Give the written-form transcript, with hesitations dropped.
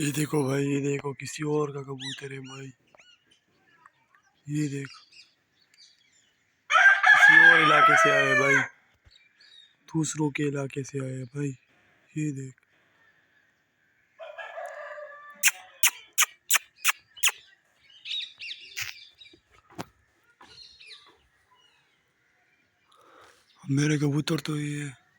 ये देखो भाई, ये देखो किसी और का कबूतर है भाई। ये देखो किसी और इलाके से आया है भाई, दूसरों के इलाके से आया है भाई। ये देख, मेरे कबूतर तो ये है।